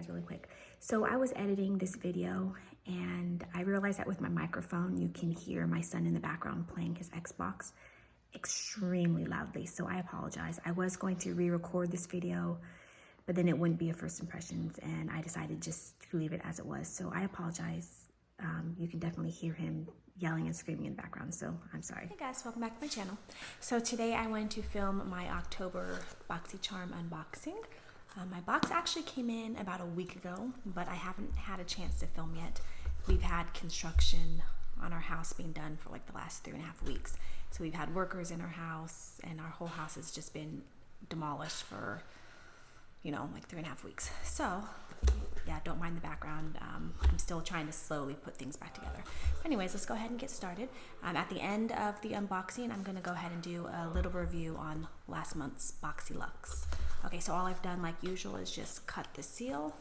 guys really quick. So I was editing this video and I realized that with my microphone, you can hear my son in the background playing his Xbox extremely loudly. So I apologize. I was going to re-record this video, but then it wouldn't be a first impressions and I decided just to leave it as it was. So I apologize. You can definitely hear him yelling and screaming in the background, so I'm sorry. Hey guys, welcome back to my channel. So today I wanted to film my October boxycharm unboxing. My box actually came in about a week ago, but I haven't had a chance to film yet. We've had construction on our house being done for like the last 3.5 weeks. So we've had workers in our house and our whole house has just been demolished for, you know, like 3.5 weeks. So yeah, don't mind the background. I'm still trying to slowly put things back together. Anyways, let's go ahead and get started. At the end of the unboxing, I'm gonna go ahead and do a little review on last month's Boxy Lux. Okay, so all I've done like usual is just cut the seal.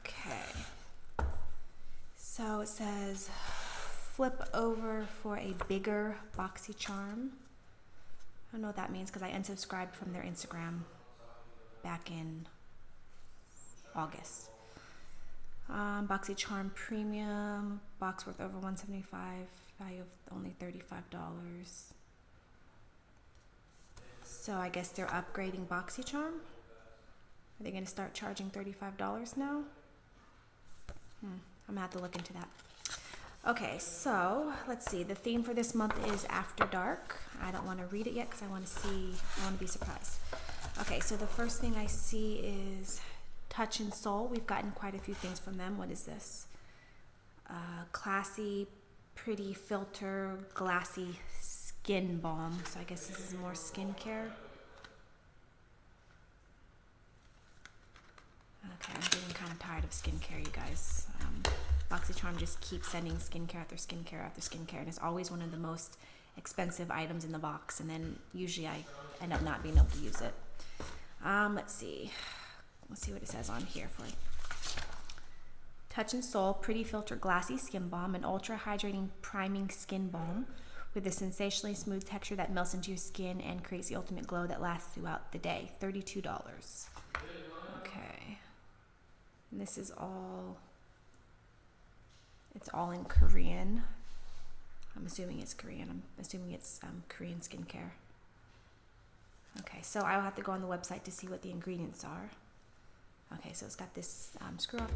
Okay. So it says, flip over for a bigger Boxycharm. I don't know what that means because I unsubscribed from their Instagram back in August. Boxycharm Premium, box worth over $175, value of only $35. So I guess they're upgrading Boxycharm. Are they going to start charging $35 now? I'm gonna have to look into that. Okay, so let's see. The theme for this month is After Dark. I don't want to read it yet because I want to be surprised. Okay, so the first thing I see is Touch and Soul. We've gotten quite a few things from them. What is this? Classy, pretty filter, glassy skin balm. So I guess this is more skincare. Okay, I'm getting kind of tired of skincare, you guys. Boxycharm just keeps sending skincare after skincare after skincare, and it's always one of the most expensive items in the box, and then usually I end up not being able to use it. Let's see what it says on here for Touch and Soul Pretty Filter Glassy Skin Balm, an ultra hydrating priming skin balm with a sensationally smooth texture that melts into your skin and creates the ultimate glow that lasts throughout the day. $32. Okay. And this is it's all in Korean. I'm assuming it's Korean. I'm assuming it's Korean skincare. Okay, so I'll have to go on the website to see what the ingredients are. Okay, so it's got this screw off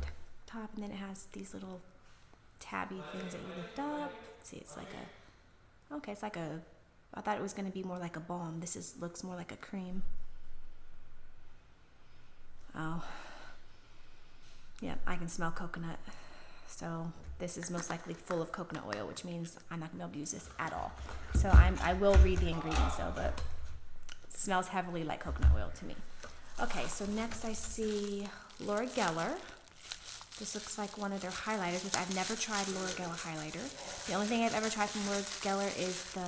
top, and then it has these little tabby things that you lift up. Let's see, it's like it's like I thought it was going to be more like a balm. This looks more like a cream. Oh. Yeah, I can smell coconut. So this is most likely full of coconut oil, which means I'm not going to be able to use this at all. So I will read the ingredients though, but it smells heavily like coconut oil to me. Okay, so next I see Laura Geller. This looks like one of their highlighters, which I've never tried Laura Geller highlighter. The only thing I've ever tried from Laura Geller is the,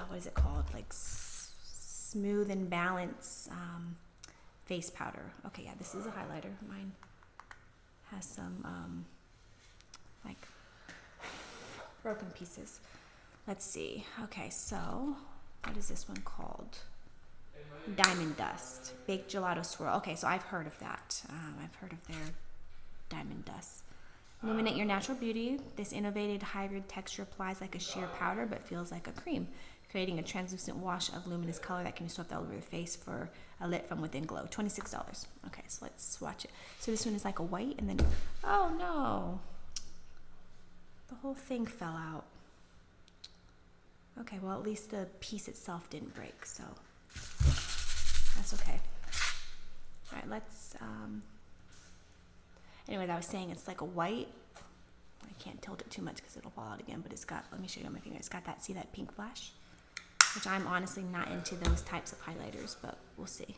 what is it called? Like Smooth and Balance face powder. Okay, yeah, this is a highlighter. Mine has some like broken pieces. Let's see. Okay, so what is this one called? Diamond Dust Baked Gelato Swirl. Okay, so I've heard of that. I've heard of their Diamond Dust. Illuminate your natural beauty. This innovative hybrid texture applies like a sheer powder but feels like a cream, creating a translucent wash of luminous color that can be swept all over your face for a lit from within glow. $26. Okay, so let's swatch it. So this one is like a white, and then, oh no, the whole thing fell out. Okay, well at least the piece itself didn't break, so that's okay. All right, let's, anyways, I was saying it's like a white. I can't tilt it too much because it'll fall out again, but it's got, let me show you on my finger, it's got that, see that pink flash? Which I'm honestly not into those types of highlighters, but we'll see.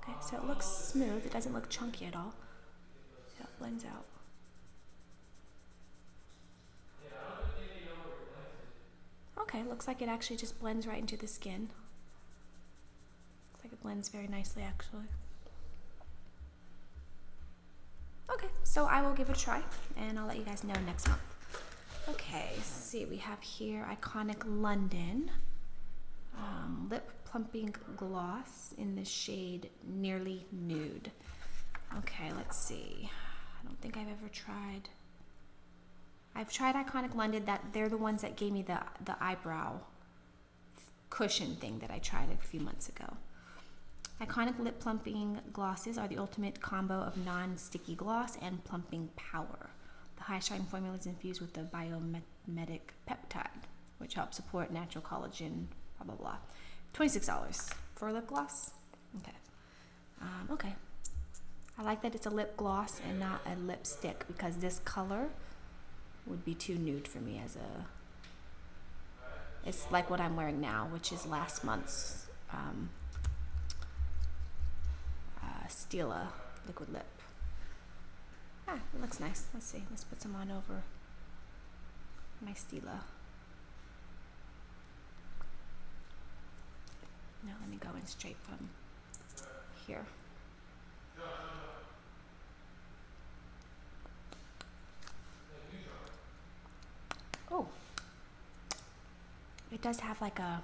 Okay, so it looks smooth. It doesn't look chunky at all. So it blends out. Okay, looks like it actually just blends right into the skin. Looks like it blends very nicely, actually. Okay, so I will give it a try, and I'll let you guys know next month. Okay, see, we have here Iconic London lip plumping gloss in the shade Nearly Nude. Okay, let's see. I don't think I've ever tried. I've tried Iconic London. They're the ones that gave me the eyebrow cushion thing that I tried a few months ago. Iconic lip plumping glosses are the ultimate combo of non-sticky gloss and plumping power. The high shine formula is infused with the biomimetic peptide, which helps support natural collagen, blah, blah, blah. $26 for a lip gloss. Okay. Okay. I like that it's a lip gloss and not a lipstick, because this color would be too nude for me it's like what I'm wearing now, which is last month's Stila liquid lip. It looks nice. Let's see. Let's put some on over my Stila. Now let me go in straight from here. Oh, it does have like a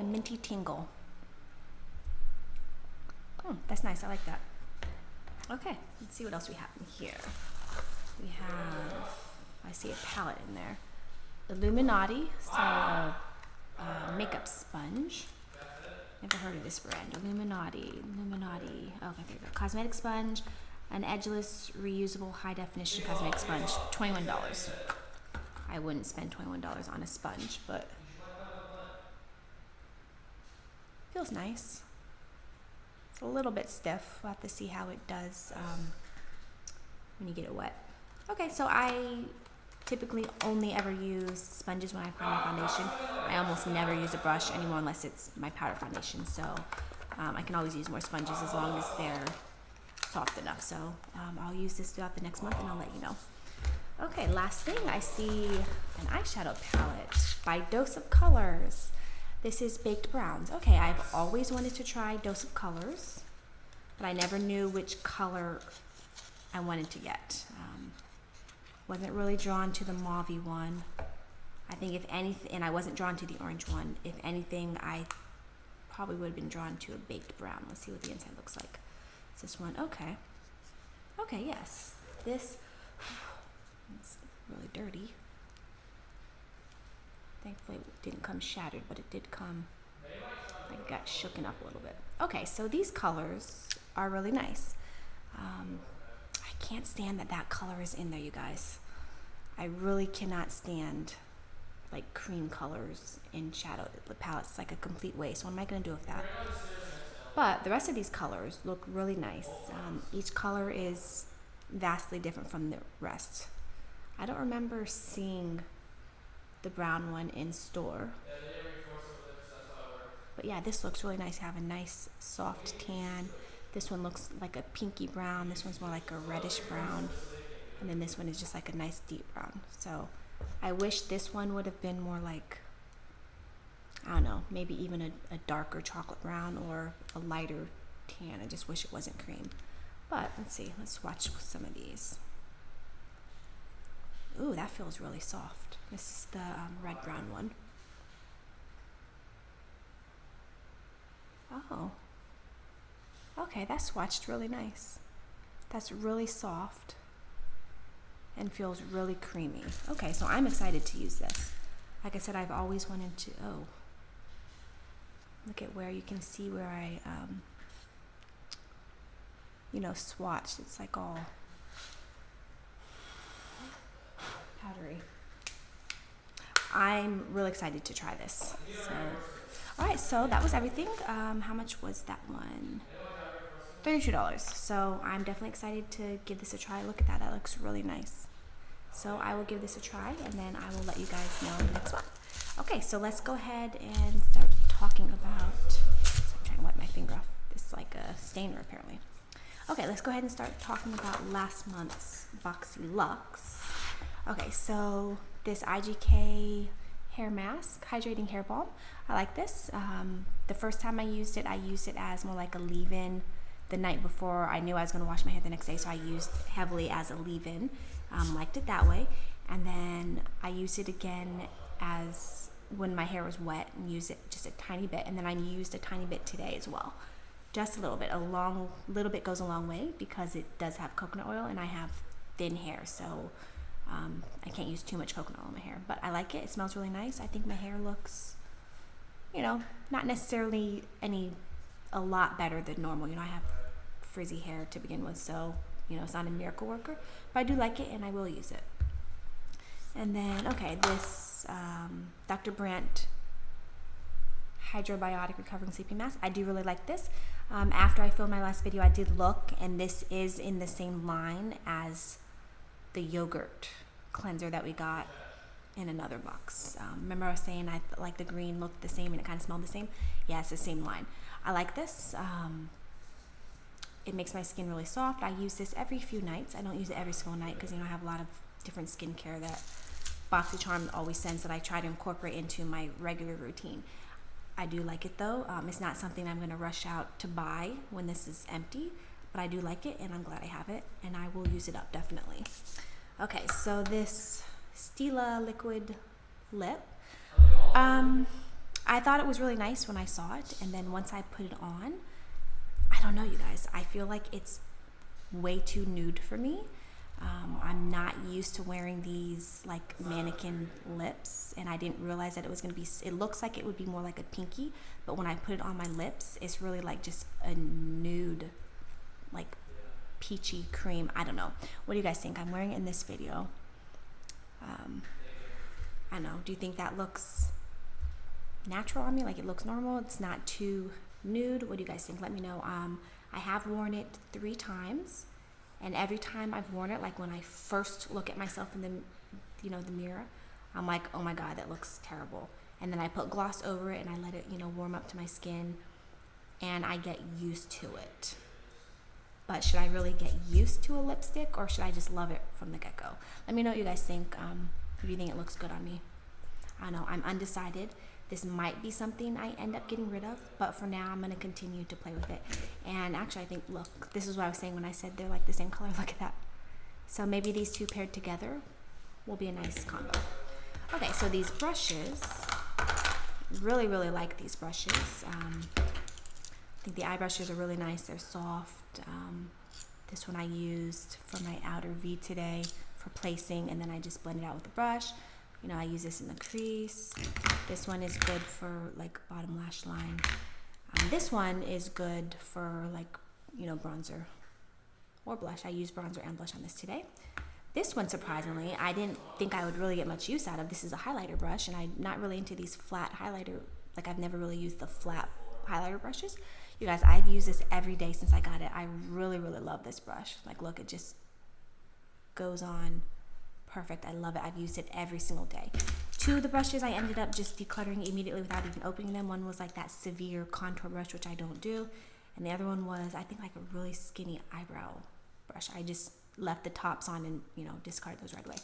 minty tingle. That's nice. I like that. Okay, let's see what else we have in here. We have, I see a palette in there. Illuminati, so a makeup sponge. Never heard of this brand. Illuminati. Oh, okay, there we go. Cosmetic sponge, an edgeless, reusable, high-definition cosmetic sponge. $21. I wouldn't spend $21 on a sponge, but feels nice. It's a little bit stiff. We'll have to see how it does when you get it wet. Okay, so I typically only ever use sponges when I apply my foundation. I almost never use a brush anymore unless it's my powder foundation. So I can always use more sponges as long as they're soft enough. So I'll use this throughout the next month and I'll let you know. Okay, last thing, I see an eyeshadow palette by Dose of Colors. This is Baked Browns. Okay, I've always wanted to try Dose of Colors, but I never knew which color I wanted to get. Wasn't really drawn to the mauve-y one. I think if anything, and I wasn't drawn to the orange one. If anything, I probably would have been drawn to a baked brown. Let's see what the inside looks like. Is this one? Okay. Okay, yes. This, it's really dirty. Thankfully it didn't come shattered, but it did come, like it got shooken up a little bit. Okay, so these colors are really nice. I can't stand that color is in there, you guys. I really cannot stand like cream colors in shadow the palettes. It's like a complete waste. What am I going to do with that? But the rest of these colors look really nice. Each color is vastly different from the rest. I don't remember seeing the brown one in store. But yeah, this looks really nice. Have a nice soft tan. This one looks like a pinky brown. This one's more like a reddish brown. And then this one is just like a nice deep brown. So I wish this one would have been more like, I don't know, maybe even a darker chocolate brown or a lighter tan. I just wish it wasn't cream. But let's see, let's swatch some of these. Ooh, that feels really soft. This is the red brown one. Oh. Okay, that swatched really nice. That's really soft and feels really creamy. Okay, so I'm excited to use this. Like I said, I've always wanted to, oh. Look at where you can see where I, swatched. It's like all powdery. I'm really excited to try this. So, all right, so that was everything. How much was that one? $32. So I'm definitely excited to give this a try. Look at that. That looks really nice. So I will give this a try, and then I will let you guys know next one. Okay, so let's go ahead and start talking about, I'm trying to wipe my finger off. This is like a stainer apparently. Okay, let's go ahead and start talking about last month's Boxy Luxe. Okay, so this IGK hair mask, hydrating hair balm. I like this. The first time I used it as more like a leave-in the night before. I knew I was going to wash my hair the next day, so I used heavily as a leave-in. Liked it that way. And then I used it again as when my hair was wet, and used it just a tiny bit. And then I used a tiny bit today as well. Just a little bit. Little bit goes a long way because it does have coconut oil, and I have thin hair, so I can't use too much coconut oil in my hair. But I like it. It smells really nice. I think my hair looks, you know, not necessarily a lot better than normal. You know, I have frizzy hair to begin with, so, you know, it's not a miracle worker. But I do like it, and I will use it. And then, okay, this Dr. Brandt Hydrobiotic Recovering Sleeping Mask. I do really like this. After I filmed my last video, I did look, and this is in the same line as the yogurt cleanser that we got in another box. Remember I was saying like the green looked the same and it kind of smelled the same? Yeah, it's the same line. I like this. It makes my skin really soft. I use this every few nights. I don't use it every single night because, you know, I have a lot of different skincare that boxycharm always sends that I try to incorporate into my regular routine. I do like it though. It's not something I'm going to rush out to buy when this is empty, but I do like it, and I'm glad I have it, and I will use it up definitely. Okay, so this Stila liquid lip, I thought it was really nice when I saw it, and then once I put it on, I don't know, you guys, I feel like it's way too nude for me. I'm not used to wearing these like mannequin lips, and I didn't realize that it was going to be, it looks like it would be more like a pinky, but when I put it on my lips, it's really like just a nude, like peachy cream. I don't know. What do you guys think? I'm wearing it in this video. I don't know. Do you think that looks natural on me? Like it looks normal? It's not too nude? What do you guys think? Let me know. I have worn it 3 times. And every time I've worn it, like when I first look at myself in the mirror, I'm like, oh my God, that looks terrible. And then I put gloss over it and I let it, warm up to my skin, and I get used to it. But should I really get used to a lipstick, or should I just love it from the get-go? Let me know what you guys think, if you think it looks good on me. I don't know, I'm undecided. This might be something I end up getting rid of, but for now, I'm going to continue to play with it. And actually, I think, look, this is what I was saying when I said they're like the same color. Look at that. So maybe these two paired together will be a nice combo. Okay, so these brushes, really, really like these brushes. I think the eye brushes are really nice. They're soft. This one I used for my outer V today for placing, and then I just blend it out with the brush. I use this in the crease. This one is good for like bottom lash line. This one is good for like, bronzer or blush. I use bronzer and blush on this today. This one, surprisingly, I didn't think I would really get much use out of. This is a highlighter brush, and I'm not really into these flat highlighter. Like I've never really used the flat highlighter brushes. You guys, I've used this every day since I got it. I really, really love this brush. Like look, it just goes on perfect. I love it. I've used it every single day. 2 of the brushes I ended up just decluttering immediately without even opening them. One was like that severe contour brush, which I don't do. And the other one was, I think, like a really skinny eyebrow brush. I just left the tops on and, discarded those right away.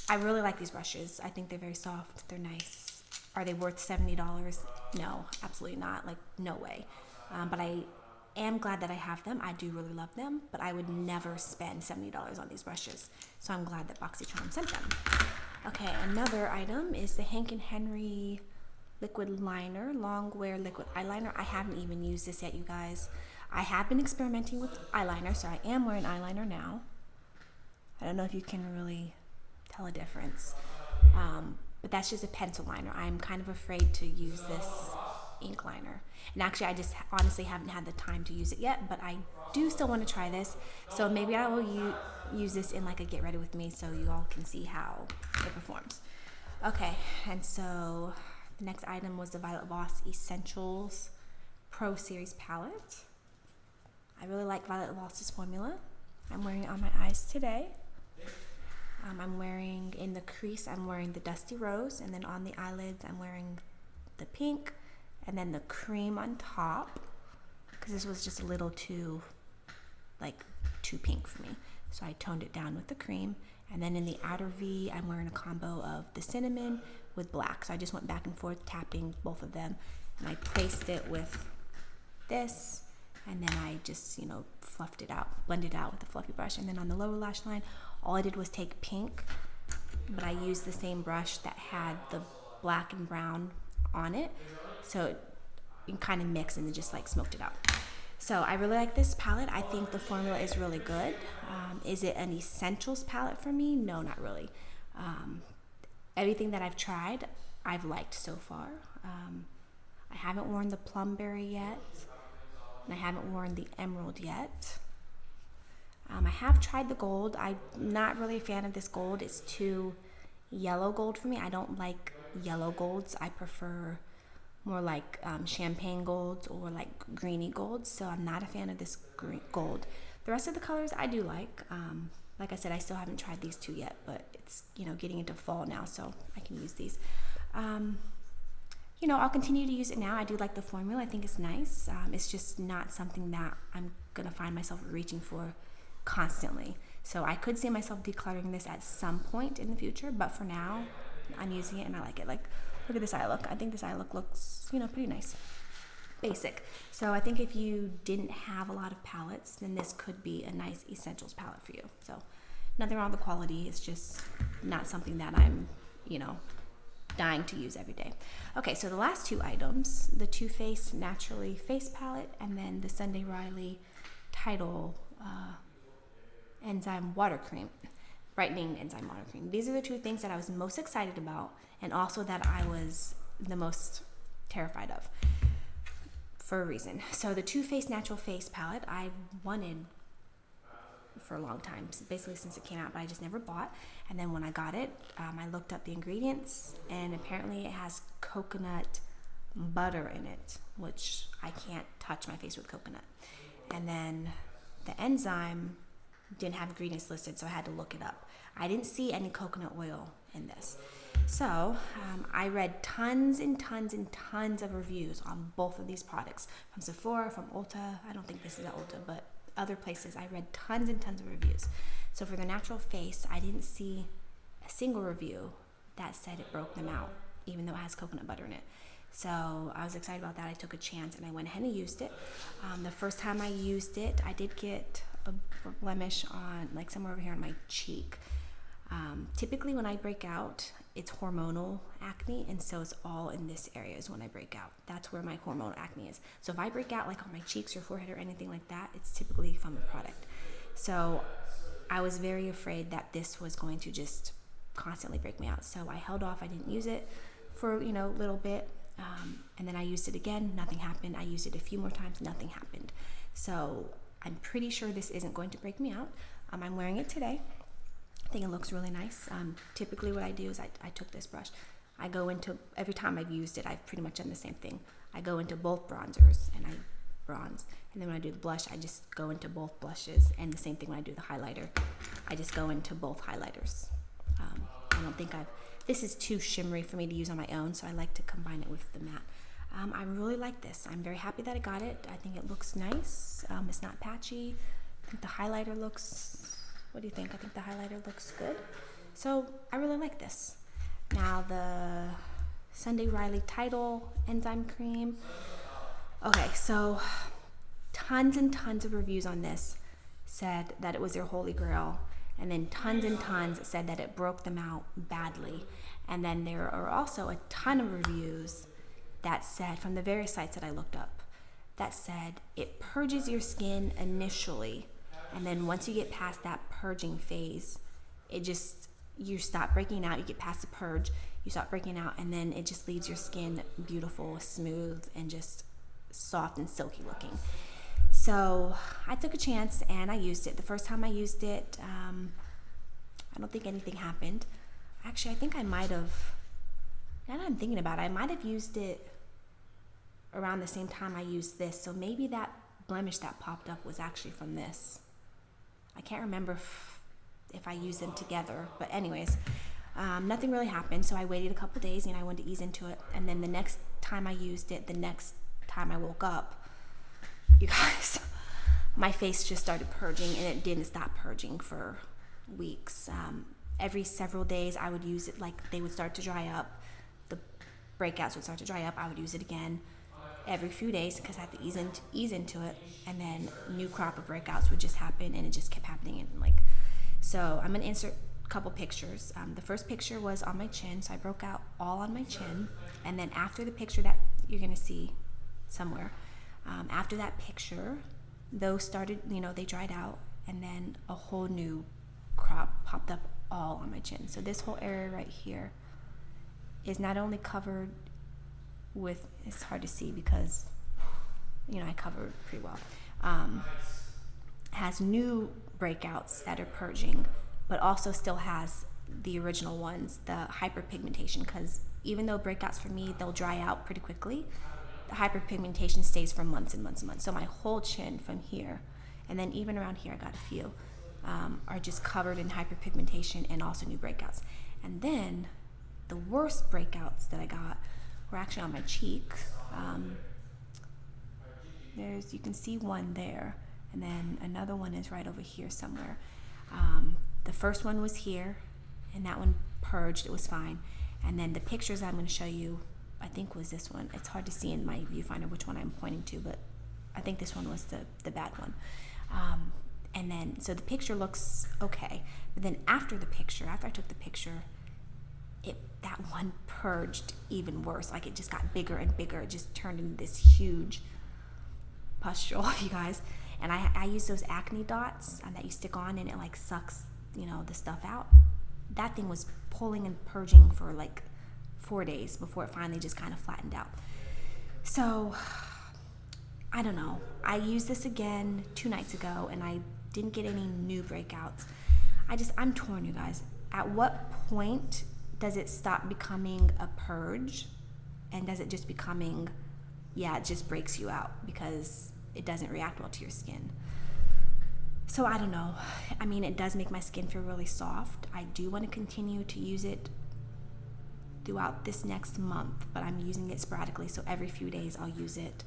I really like these brushes. I think they're very soft. They're nice. Are they worth $70? No, absolutely not. Like, no way. But I am glad that I have them. I do really love them, but I would never spend $70 on these brushes. So I'm glad that boxycharm sent them. Okay, another item is the Hank & Henry liquid liner, long wear liquid eyeliner. I haven't even used this yet, you guys. I have been experimenting with eyeliner, so I am wearing eyeliner now. I don't know if you can really tell a difference, but that's just a pencil liner. I'm kind of afraid to use this ink liner. And actually, I just honestly haven't had the time to use it yet, but I do still want to try this. So maybe I will use this in like a get ready with me so you all can see how it performs. Okay, and so the next item was the Violet Voss Essentials Pro Series palette. I really like Violet Voss's formula. I'm wearing it on my eyes today. I'm wearing, in the crease, I'm wearing the Dusty Rose, and then on the eyelids, I'm wearing the pink, and then the cream on top, because this was just a little too pink for me. So I toned it down with the cream. And then in the outer V, I'm wearing a combo of the cinnamon with black. So I just went back and forth tapping both of them. And I placed it with this. And then I just, fluffed it out, blended it out with a fluffy brush. And then on the lower lash line, all I did was take pink but I used the same brush that had the black and brown on it, so it kind of mixed and just like smoked it out. So I really like this palette. I think the formula is really good. Is it an essentials palette for me? No, not really. Everything that I've tried, I've liked so far. I haven't worn the plumberry yet, and I haven't worn the emerald yet. I have tried the gold. I'm not really a fan of this gold. It's too yellow gold for me. I don't like yellow golds. I prefer more like champagne golds or like greeny golds. So I'm not a fan of this green gold. The rest of the colors I do like. Like I said, I still haven't tried these two yet, but it's, getting into fall now, so I can use these. I'll continue to use it now. I do like the formula. I think it's nice. It's just not something that I'm going to find myself reaching for constantly. So I could see myself decluttering this at some point in the future, but for now, I'm using it and I like it. Like, look at this eye look. I think this eye look looks, pretty nice. Basic. So I think if you didn't have a lot of palettes, then this could be a nice essentials palette for you. So nothing wrong with the quality. It's just not something that I'm, dying to use every day. Okay, so the last two items, the Too Faced Naturally Face Palette and then the Sunday Riley Tidal Enzyme Water Cream, Brightening Enzyme Water Cream. These are the two things that I was most excited about and also that I was the most terrified of for a reason. So the Too Faced Natural Face Palette, I wanted for a long time, basically since it came out, but I just never bought. And then when I got it, I looked up the ingredients, and apparently it has coconut butter in it, which I can't touch my face with coconut. And then the enzyme didn't have ingredients listed, so I had to look it up. I didn't see any coconut oil in this. So I read tons and tons and tons of reviews on both of these products, from Sephora, from Ulta. I don't think this is at Ulta, but other places. I read tons and tons of reviews. So for the natural face, I didn't see a single review that said it broke them out, even though it has coconut butter in it. So I was excited about that. I took a chance and I went ahead and used it. The first time I used it, I did get a blemish on, like somewhere over here on my cheek. Typically when I break out, it's hormonal acne, and so it's all in this area is when I break out. That's where my hormonal acne is. So if I break out like on my cheeks or forehead or anything like that, it's typically from a product. So I was very afraid that this was going to just constantly break me out. So I held off. I didn't use it for, a little bit. And then I used it again. Nothing happened. I used it a few more times. Nothing happened. So I'm pretty sure this isn't going to break me out. I'm wearing it today. I think it looks really nice. Typically what I do is I took this brush. I go into, every time I've used it, I've pretty much done the same thing. I go into both bronzers and I bronze. And then when I do the blush, I just go into both blushes. And the same thing when I do the highlighter. I just go into both highlighters. I don't think this is too shimmery for me to use on my own, so I like to combine it with the matte. I really like this. I'm very happy that I got it. I think it looks nice. It's not patchy. I think the highlighter looks... What do you think? I think the highlighter looks good. So I really like this. Now the Sunday Riley Tidal Enzyme Cream. Okay, so tons and tons of reviews on this said that it was their holy grail. And then tons and tons said that it broke them out badly. And then there are also a ton of reviews that said, from the various sites that I looked up, that said it purges your skin initially. And then once you get past that purging phase, you stop breaking out. You get past the purge, you stop breaking out, and then it just leaves your skin beautiful, smooth, and just soft and silky looking. So I took a chance and I used it. The first time I used it, I don't think anything happened. Actually, I think I might have, now that I'm thinking about it, I might have used it around the same time I used this. So maybe that blemish that popped up was actually from this. I can't remember if I used them together, but anyways, nothing really happened. So I waited a couple days and I wanted to ease into it. And then the next time I used it, the next time I woke up, you guys, my face just started purging, and it didn't stop purging for weeks. Every several days I would use it, like they would start to dry up. The breakouts would start to dry up. I would use it again every few days because I had to ease into it, and then new crop of breakouts would just happen, and it just kept happening. And so I'm gonna insert couple pictures. The first picture was on my chin, so I broke out all on my chin. And then after the picture that you're gonna see somewhere, after that picture, those started, they dried out, and then a whole new crop popped up all on my chin. So this whole area right here is not only covered with, it's hard to see because, I covered pretty well, has new breakouts that are purging, but also still has the original ones, the hyperpigmentation, because even though breakouts for me, they'll dry out pretty quickly, the hyperpigmentation stays for months and months and months. So my whole chin from here, and then even around here, I got a few, are just covered in hyperpigmentation and also new breakouts. And then the worst breakouts that I got were actually on my cheek. You can see one there, and then another one is right over here somewhere. The first one was here, and that one purged, it was fine. And then the pictures I'm going to show you, I think was this one. It's hard to see in my viewfinder which one I'm pointing to, but I think this one was the bad one. And then, so the picture looks okay, but then after I took the picture, that one purged even worse. Like, it just got bigger and bigger. It just turned into this huge pustule, you guys. And I use those acne dots that you stick on, and it like sucks, the stuff out. That thing was pulling and purging for like 4 days before it finally just kind of flattened out. So, I don't know. I used this again 2 nights ago, and I didn't get any new breakouts. I'm torn, you guys. At what point does it stop becoming a purge, and does it just becoming, it just breaks you out because it doesn't react well to your skin? So I don't know. It does make my skin feel really soft. I do want to continue to use it throughout this next month, but I'm using it sporadically, so every few days I'll use it.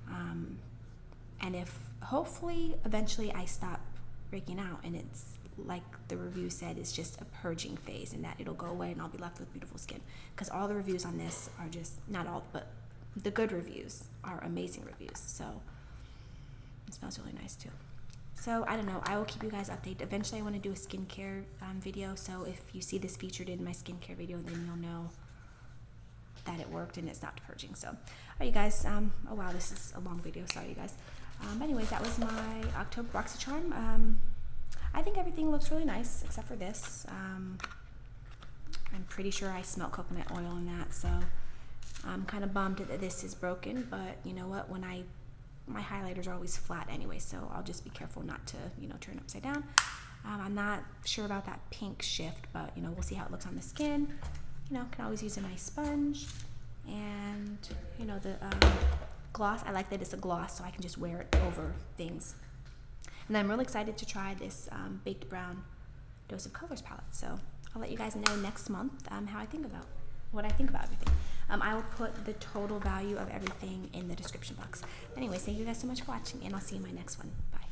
And if hopefully eventually I stop breaking out, and it's like the review said, it's just a purging phase, and that it'll go away and I'll be left with beautiful skin. Because all the reviews on this are just, not all, but the good reviews are amazing reviews. So it smells really nice too. So I don't know, I will keep you guys updated. Eventually I want to do a skincare video, so if you see this featured in my skincare video, then you'll know that it worked and it stopped purging. So, all right, you guys, oh wow, this is a long video, sorry you guys. Anyways, that was my October boxycharm. I think everything looks really nice except for this. I'm pretty sure I smell coconut oil in that, so I'm kind of bummed that this is broken, but you know what, my highlighters are always flat anyway, so I'll just be careful not to, turn upside down. I'm not sure about that pink shift, but we'll see how it looks on the skin. Can always use a nice sponge, and the gloss. I like that it's a gloss, so I can just wear it over things. And I'm really excited to try this Baked Brown Dose of Colors palette. So I'll let you guys know next month what I think about everything. I will put the total value of everything in the description box. Anyways, thank you guys so much for watching, and I'll see you in my next one. Bye.